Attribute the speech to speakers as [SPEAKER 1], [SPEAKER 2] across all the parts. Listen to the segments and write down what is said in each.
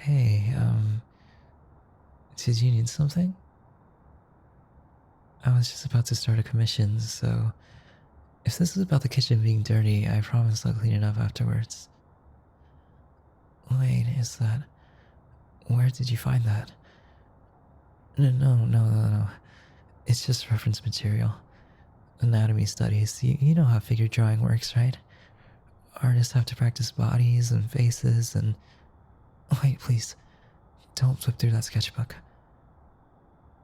[SPEAKER 1] Hey, did you need something? I was just about to start a commission, so if this is about the kitchen being dirty, I promise I'll clean it up afterwards. Wait, is that... Where did you find that? No. It's just reference material. Anatomy studies. You know how figure drawing works, right? Artists have to practice bodies and faces and... Wait, please. Don't flip through that sketchbook.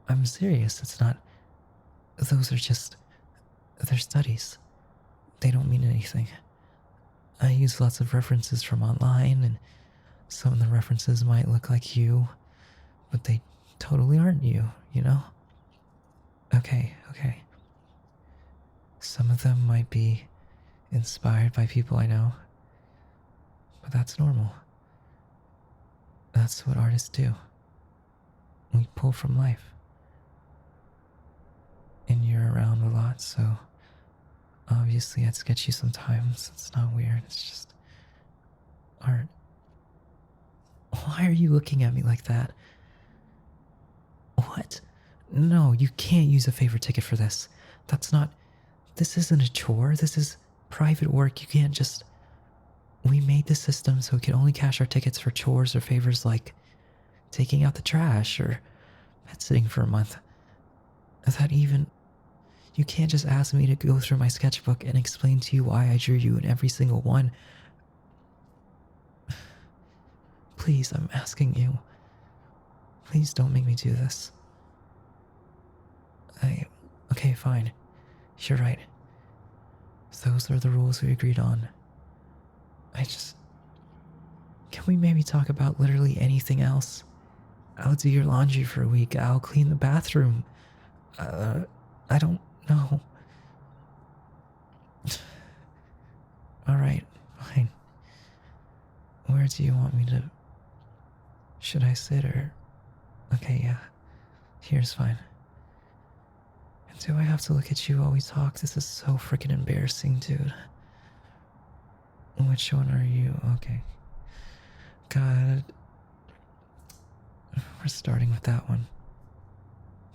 [SPEAKER 1] I'm serious, it's not... Those are just... They're studies. They don't mean anything. I use lots of references from online, and some of the references might look like you, but they totally aren't you, you know? Okay. Some of them might be inspired by people I know, but that's normal. That's what artists do. We pull from life. And you're around a lot, so obviously I'd sketch you sometimes. It's not weird, it's just art. Why are you looking at me like that? What? No, you can't use a favor ticket for this. That's not... This isn't a chore. This is private work. You can't just... We made the system so we could only cash our tickets for chores or favors like taking out the trash or pet sitting for a month. That even... You can't just ask me to go through my sketchbook and explain to you why I drew you in every single one. Please, I'm asking you. Please don't make me do this. Okay, fine. You're right. Those are the rules we agreed on. Can we maybe talk about literally anything else? I'll do your laundry for a week. I'll clean the bathroom. I don't know. Alright, fine. Where do you want me to... Should I sit or... Okay, yeah. Here's fine. Do I have to look at you while we talk? This is so freaking embarrassing, dude. Which one are you? Okay. God. We're starting with that one.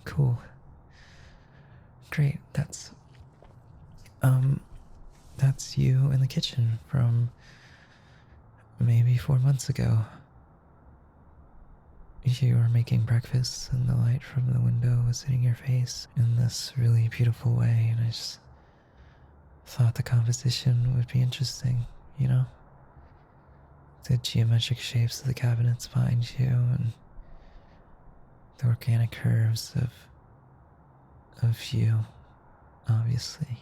[SPEAKER 1] Cool. Great, that's you in the kitchen from maybe 4 months ago. You were making breakfast, and the light from the window was hitting your face in this really beautiful way, and I just thought the composition would be interesting, you know? The geometric shapes of the cabinets behind you, and the organic curves of you, obviously.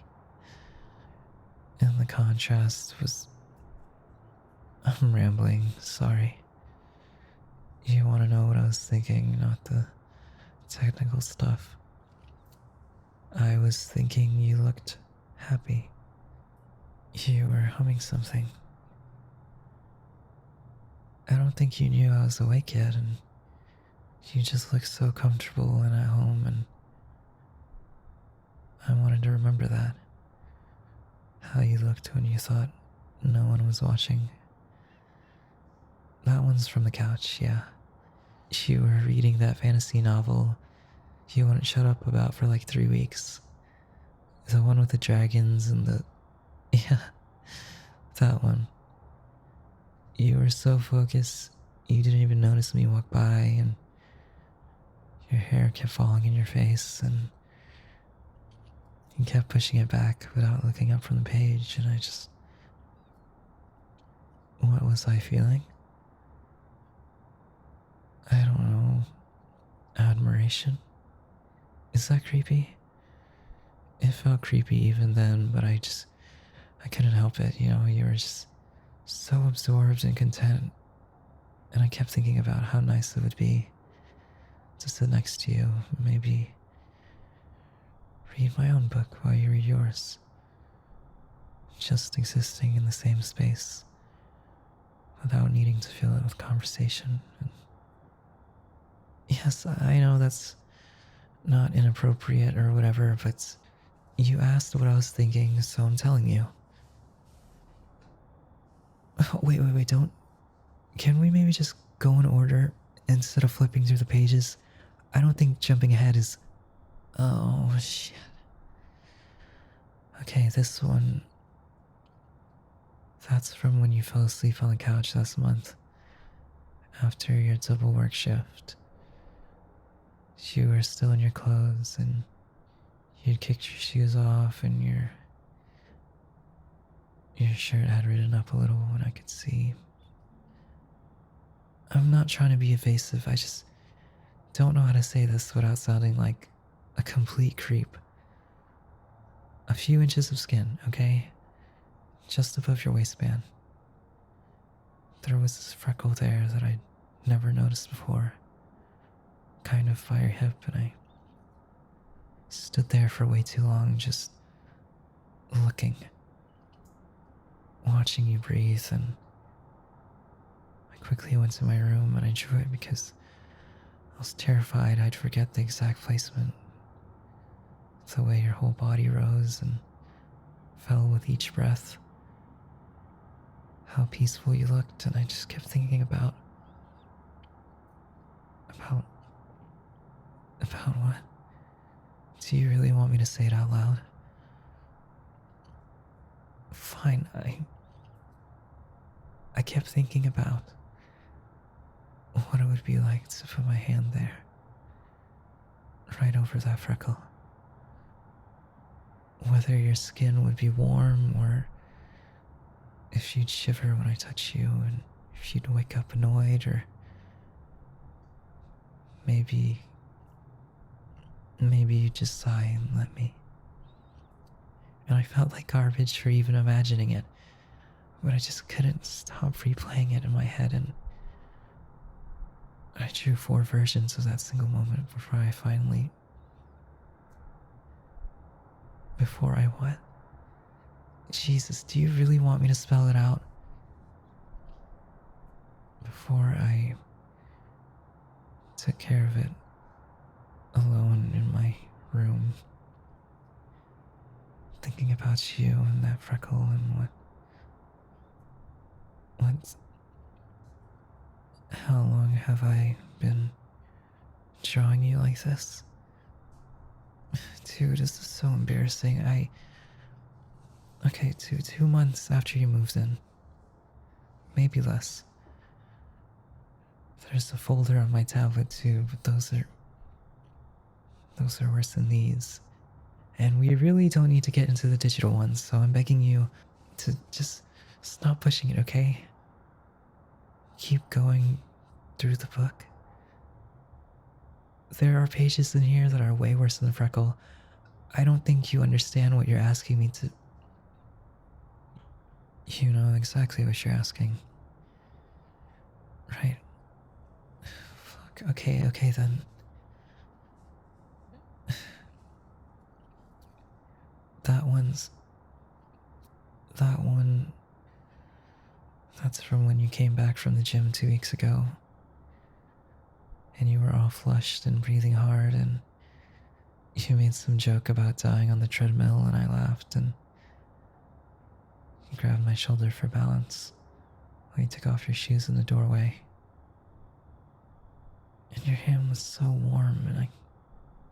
[SPEAKER 1] And the contrast was... I'm rambling, sorry. You want to know what I was thinking, not the technical stuff. I was thinking you looked happy. You were humming something. I don't think you knew I was awake yet, and you just looked so comfortable and at home, and I wanted to remember that. How you looked when you thought no one was watching. That one's from the couch, yeah. You were reading that fantasy novel you wouldn't shut up about for like 3 weeks. The one with the dragons and the... Yeah, that one. You were so focused, you didn't even notice me walk by, and your hair kept falling in your face, and you kept pushing it back without looking up from the page, and I just... What was I feeling? I don't know. Admiration? Is that creepy? It felt creepy even then, but I couldn't help it, you know, you were just so absorbed and content, and I kept thinking about how nice it would be to sit next to you, maybe read my own book while you read yours, just existing in the same space without needing to fill it with conversation. And yes, I know that's not inappropriate or whatever, but you asked what I was thinking, so I'm telling you. Oh, wait, don't... Can we maybe just go in order instead of flipping through the pages. I don't think jumping ahead is... Oh, shit. Okay, this one... That's from when you fell asleep on the couch last month. After your double work shift. You were still in your clothes and you'd kicked your shoes off and your shirt had ridden up a little and I could see. I'm not trying to be evasive, I just don't know how to say this without sounding like a complete creep. A few inches of skin, okay? Just above your waistband. There was this freckle there that I'd never noticed before. Kind of by your hip, and I stood there for way too long, just looking. Watching you breathe, and I quickly went to my room and I drew it because I was terrified I'd forget the exact placement. The way your whole body rose and fell with each breath. How peaceful you looked, and I just kept thinking about what? Do you really want me to say it out loud? Fine, I kept thinking about what it would be like to put my hand there, right over that freckle. Whether your skin would be warm or if you'd shiver when I touch you and if you'd wake up annoyed or maybe you'd just sigh and let me. And I felt like garbage for even imagining it, but I just couldn't stop replaying it in my head, and I drew 4 versions of that single moment before I what? Jesus, do you really want me to spell it out? Before I took care of it alone in my room, thinking about you and that freckle and how long have I been drawing you like this? Dude, this is so embarrassing. Okay, 2 months after you moved in. Maybe less. There's a folder on my tablet too, but those are worse than these. And we really don't need to get into the digital ones, so I'm begging you to just stop pushing it, okay? Keep going through the book. There are pages in here that are way worse than the freckle. I don't think you understand what you're asking me to... You know exactly what you're asking. Right. Fuck, okay then. That one... That's from when you came back from the gym 2 weeks ago. And you were all flushed and breathing hard, and you made some joke about dying on the treadmill, and I laughed, and you grabbed my shoulder for balance while you took off your shoes in the doorway. And your hand was so warm, and I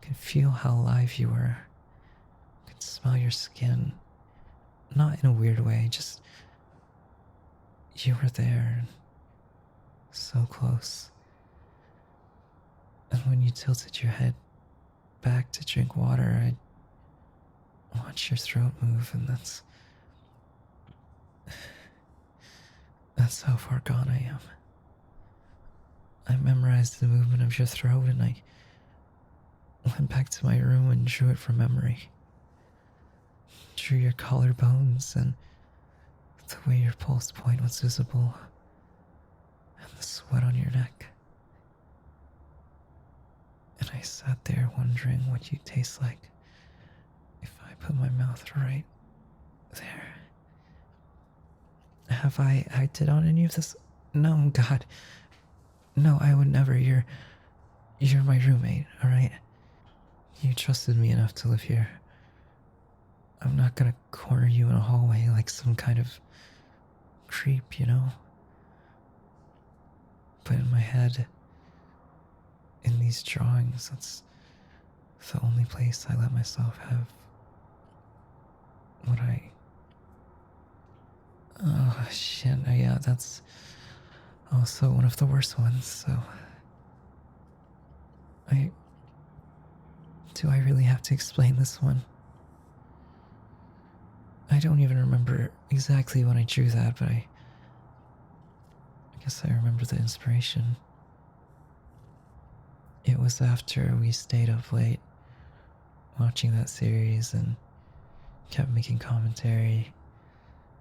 [SPEAKER 1] could feel how alive you were. I could smell your skin. Not in a weird way, just... You were there, so close. And when you tilted your head back to drink water, I'd watch your throat move, and that's how far gone I am. I memorized the movement of your throat, and I went back to my room and drew it from memory. Drew your collarbones and the way your pulse point was visible, and the sweat on your neck. And I sat there wondering what you'd taste like if I put my mouth right there. Have I acted on any of this? No, God. No, I would never. You're my roommate, alright? You trusted me enough to live here. I'm not gonna corner you in a hallway like some kind of creep, you know? But in my head, in these drawings, that's the only place I let myself have what I. Oh shit, yeah, that's also one of the worst ones, so. I. Do I really have to explain this one? I don't even remember exactly when I drew that, but I guess I remember the inspiration. It was after we stayed up late watching that series and kept making commentary,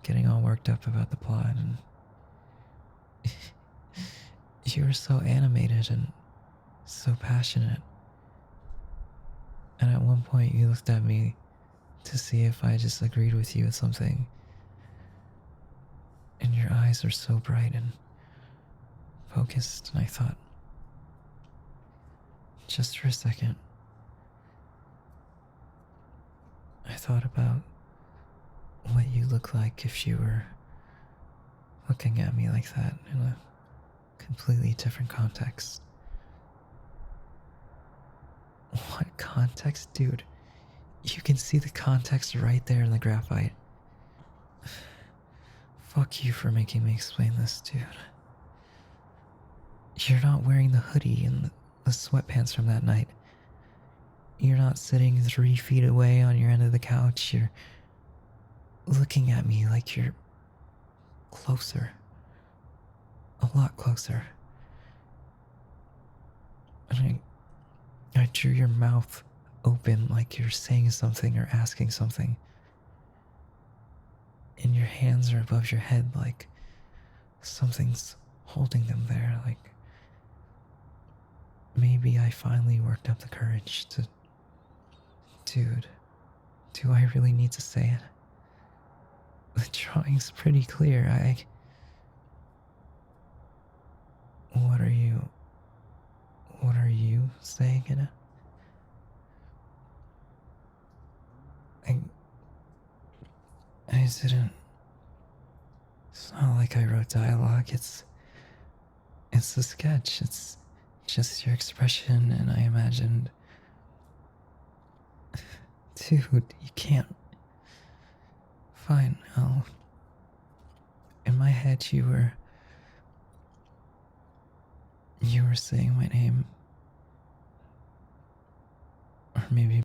[SPEAKER 1] getting all worked up about the plot, and you were so animated and so passionate. And at one point, you looked at me to see if I just agreed with you with something. And your eyes are so bright and focused, and I thought, just for a second, I thought about what you look like if you were looking at me like that in a completely different context. What context? Dude, you can see the context right there in the graphite. Fuck you for making me explain this, dude. You're not wearing the hoodie and the sweatpants from that night. You're not sitting 3 feet away on your end of the couch. You're looking at me like you're closer. A lot closer. And I drew your mouth open like you're saying something or asking something. And your hands are above your head like something's holding them there. Like maybe I finally worked up the courage to. Dude, do I really need to say it? The drawing's pretty clear. What are you. What are you saying in it? I didn't. It's not like I wrote dialogue. It's a sketch. It's just your expression, and I imagined. Dude, you can't. Fine, in my head, you were saying my name. Or maybe